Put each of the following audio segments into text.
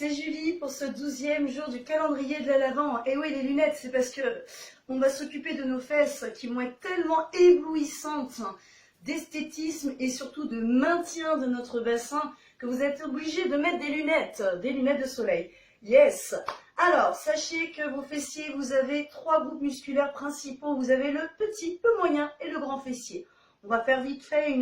c'est Julie pour ce 12e jour du calendrier de l'Avent. Et oui, les lunettes, c'est parce que on va s'occuper de nos fesses qui vont être tellement éblouissantes d'esthétisme et surtout de maintien de notre bassin que vous êtes obligés de mettre des lunettes de soleil. Yes! Alors, sachez que vos fessiers, vous avez 3 groupes musculaires principaux. Vous avez le petit, le moyen et le grand fessier. On va faire vite fait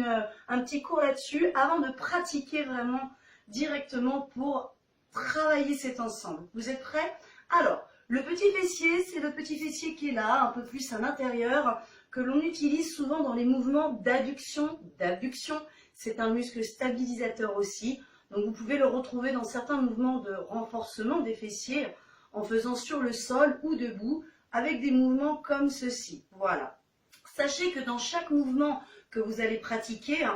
un petit cours là-dessus avant de pratiquer vraiment directement pour travailler cet ensemble. Vous êtes prêts? Alors, le petit fessier, c'est le petit fessier qui est là, un peu plus à l'intérieur, que l'on utilise souvent dans les mouvements d'adduction. C'est un muscle stabilisateur aussi. Donc vous pouvez le retrouver dans certains mouvements de renforcement des fessiers en faisant sur le sol ou debout avec des mouvements comme ceci. Voilà. Sachez que dans chaque mouvement que vous allez pratiquer,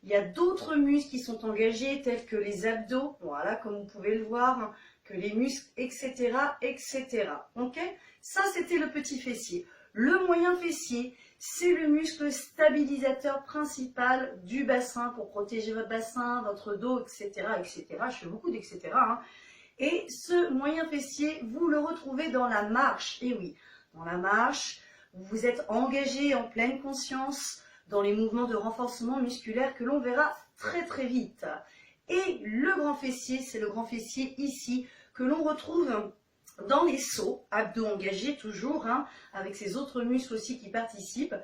il y a d'autres muscles qui sont engagés tels que les abdos, voilà, comme vous pouvez le voir, que les muscles, etc., etc. Ok? Ça, c'était le petit fessier. Le moyen fessier, c'est le muscle stabilisateur principal du bassin pour protéger votre bassin, votre dos, etc., etc. Je fais beaucoup d'etc. Et ce moyen fessier, vous le retrouvez dans la marche. Et oui, dans la marche, vous êtes engagé en pleine conscience dans les mouvements de renforcement musculaire que l'on verra très très vite. Et le grand fessier, c'est le grand fessier ici que l'on retrouve dans les sauts, abdos engagés toujours, avec ces autres muscles aussi qui participent,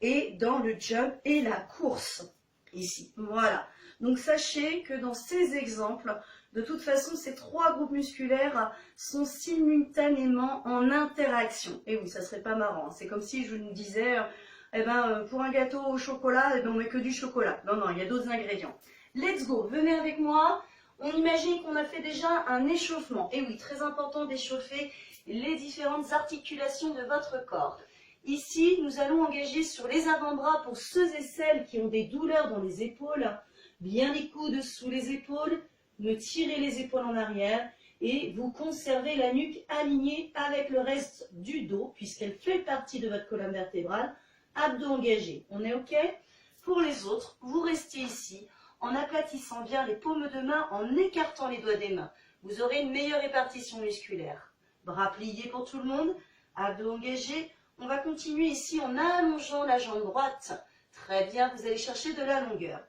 et dans le jump et la course, ici. Voilà. Donc sachez que dans ces exemples, de toute façon, ces 3 groupes musculaires sont simultanément en interaction. Et oui, ça serait pas marrant. C'est comme si je nous disais, pour un gâteau au chocolat, on met que du chocolat. Non, il y a d'autres ingrédients. Let's go, venez avec moi. On imagine qu'on a fait déjà un échauffement. Et oui, très important d'échauffer les différentes articulations de votre corps. Ici, nous allons engager sur les avant-bras pour ceux et celles qui ont des douleurs dans les épaules. Bien les coudes sous les épaules, ne tirez les épaules en arrière et vous conservez la nuque alignée avec le reste du dos puisqu'elle fait partie de votre colonne vertébrale. Abdos engagés. On est OK? Pour les autres, vous restez ici en aplatissant bien les paumes de main, en écartant les doigts des mains. Vous aurez une meilleure répartition musculaire. Bras pliés pour tout le monde, abdos engagés. On va continuer ici en allongeant la jambe droite. Très bien, vous allez chercher de la longueur.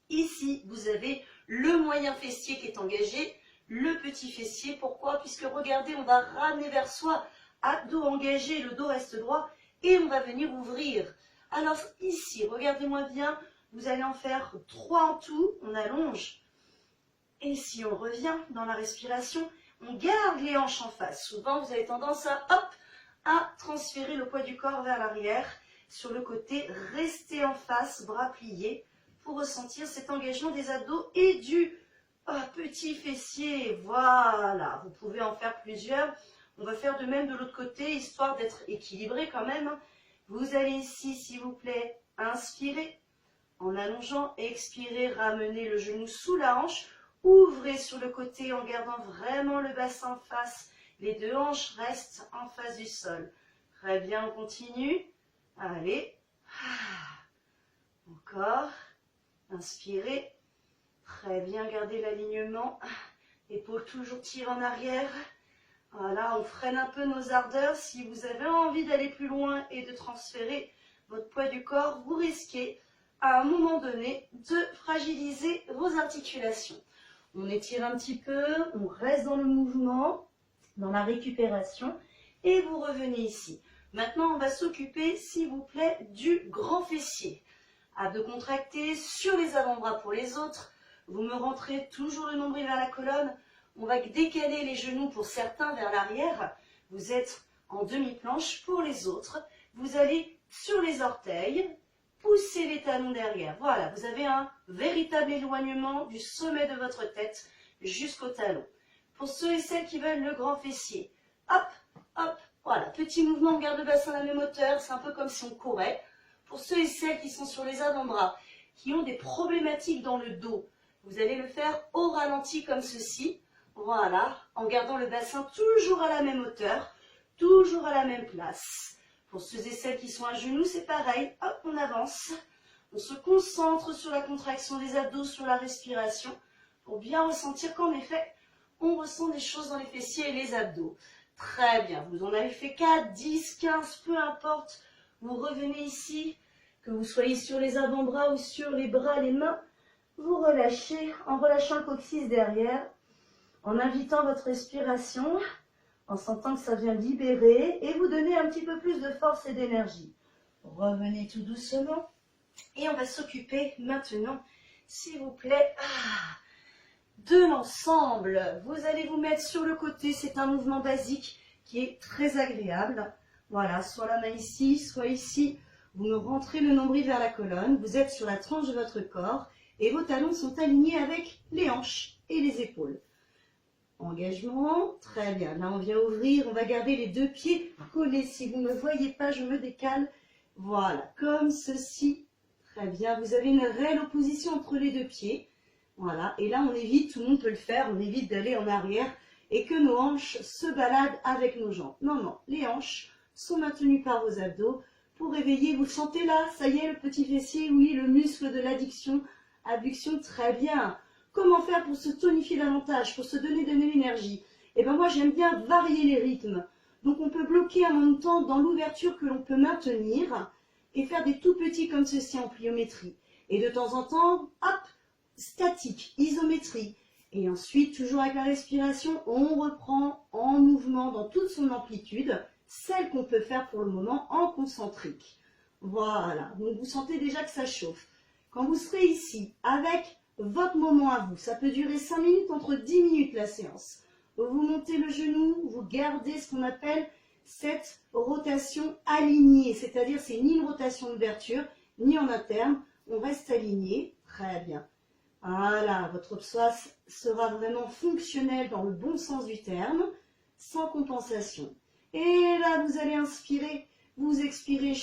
Ici, vous avez le moyen fessier qui est engagé, le petit fessier. Pourquoi? Puisque regardez, on va ramener vers soi, abdos engagés, le dos reste droit et on va venir ouvrir. Alors ici, regardez-moi bien. Vous allez en faire 3 en tout, on allonge. Et si on revient dans la respiration, on garde les hanches en face. Souvent, vous avez tendance à transférer le poids du corps vers l'arrière. Sur le côté, restez en face, bras pliés, pour ressentir cet engagement des abdos et du petit fessier. Voilà, vous pouvez en faire plusieurs. On va faire de même de l'autre côté, histoire d'être équilibré quand même. Vous allez ici, s'il vous plaît, inspirer. En allongeant, expirez, ramenez le genou sous la hanche, ouvrez sur le côté en gardant vraiment le bassin en face. Les 2 hanches restent en face du sol. Très bien, on continue. Allez. Encore. Inspirez. Très bien, gardez l'alignement. Épaules toujours tirées en arrière. Voilà, on freine un peu nos ardeurs. Si vous avez envie d'aller plus loin et de transférer votre poids du corps, vous risquez à un moment donné de fragiliser vos articulations. On étire un petit peu, on reste dans le mouvement, dans la récupération et vous revenez ici. Maintenant, on va s'occuper, s'il vous plaît, du grand fessier. Abdos contractés sur les avant-bras pour les autres. Vous me rentrez toujours le nombril vers la colonne. On va décaler les genoux pour certains vers l'arrière. Vous êtes en demi-planche pour les autres. Vous allez sur les orteils. Poussez les talons derrière. Voilà, vous avez un véritable éloignement du sommet de votre tête jusqu'au talon. Pour ceux et celles qui veulent le grand fessier, hop, hop, voilà, petit mouvement, on garde le bassin à la même hauteur, c'est un peu comme si on courait. Pour ceux et celles qui sont sur les avant-bras, qui ont des problématiques dans le dos, vous allez le faire au ralenti comme ceci. Voilà, en gardant le bassin toujours à la même hauteur, toujours à la même place. Pour ceux et celles qui sont à genoux, c'est pareil. Hop, on avance. On se concentre sur la contraction des abdos, sur la respiration, pour bien ressentir qu'en effet, on ressent des choses dans les fessiers et les abdos. Très bien, vous en avez fait 4, 10, 15, peu importe. Vous revenez ici, que vous soyez sur les avant-bras ou sur les bras, les mains. Vous relâchez en relâchant le coccyx derrière, en invitant votre respiration, en sentant que ça vient libérer et vous donner un petit peu plus de force et d'énergie. Revenez tout doucement et on va s'occuper maintenant, s'il vous plaît, de l'ensemble. Vous allez vous mettre sur le côté, c'est un mouvement basique qui est très agréable. Voilà, soit la main ici, soit ici. Vous me rentrez le nombril vers la colonne, vous êtes sur la tranche de votre corps et vos talons sont alignés avec les hanches et les épaules. Engagement, très bien. Là, on vient ouvrir, on va garder les deux pieds collés. Si vous ne me voyez pas, je me décale. Voilà, comme ceci. Très bien, vous avez une réelle opposition entre les deux pieds. Voilà, et là, on évite, tout le monde peut le faire, on évite d'aller en arrière et que nos hanches se baladent avec nos jambes. Non, non, les hanches sont maintenues par vos abdos. Pour réveiller, vous le sentez là, ça y est, le petit fessier, oui, le muscle de l'adduction, abduction, très bien. Comment faire pour se tonifier davantage, pour se donner de l'énergie? Eh bien moi j'aime bien varier les rythmes. Donc on peut bloquer en même temps dans l'ouverture que l'on peut maintenir et faire des tout petits comme ceci en pliométrie. Et de temps en temps, hop, statique, isométrie. Et ensuite, toujours avec la respiration, on reprend en mouvement dans toute son amplitude, celle qu'on peut faire pour le moment en concentrique. Voilà, donc vous sentez déjà que ça chauffe. Quand vous serez ici avec votre moment à vous, ça peut durer 5 minutes, entre 10 minutes la séance. Vous montez le genou, vous gardez ce qu'on appelle cette rotation alignée, c'est-à-dire c'est ni une rotation d'ouverture, ni en interne, on reste aligné, très bien. Voilà, votre psoas sera vraiment fonctionnel dans le bon sens du terme, sans compensation. Et là, vous allez inspirer, vous expirez,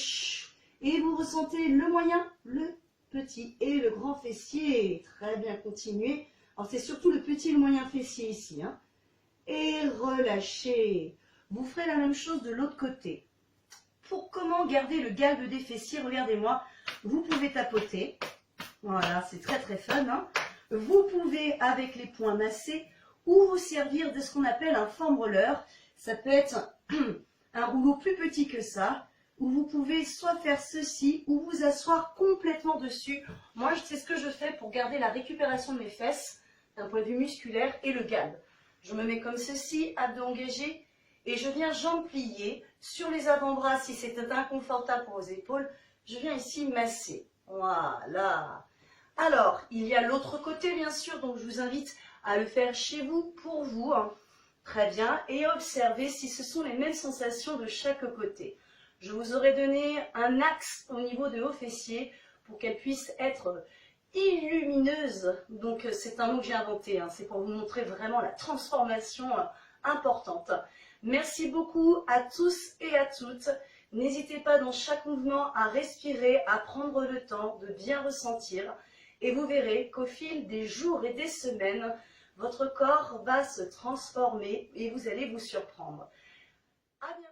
et vous ressentez le moyen, le petit et le grand fessier. Très bien, continuez. Alors, c'est surtout le petit et le moyen fessier ici. Hein. Et relâchez. Vous ferez la même chose de l'autre côté. Pour comment garder le galbe des fessiers, regardez-moi, vous pouvez tapoter. Voilà, c'est très très fun. Hein. Vous pouvez, avec les poings massés, ou vous servir de ce qu'on appelle un foam roller. Ça peut être un rouleau plus petit que ça, où vous pouvez soit faire ceci, ou vous asseoir complètement dessus. Moi, c'est ce que je fais pour garder la récupération de mes fesses, d'un point de vue musculaire, et le galbe. Je me mets comme ceci, abdos engagés, et je viens jambes pliées, sur les avant-bras, si c'est inconfortable pour vos épaules, je viens ici masser. Voilà. Alors, il y a l'autre côté, bien sûr, donc je vous invite à le faire chez vous, pour vous. Hein. Très bien, et observez si ce sont les mêmes sensations de chaque côté. Je vous aurais donné un axe au niveau de vos fessiers pour qu'elles puissent être illumineuses. Donc c'est un mot que j'ai inventé, hein. C'est pour vous montrer vraiment la transformation importante. Merci beaucoup à tous et à toutes. N'hésitez pas dans chaque mouvement à respirer, à prendre le temps de bien ressentir. Et vous verrez qu'au fil des jours et des semaines, votre corps va se transformer et vous allez vous surprendre. À bientôt.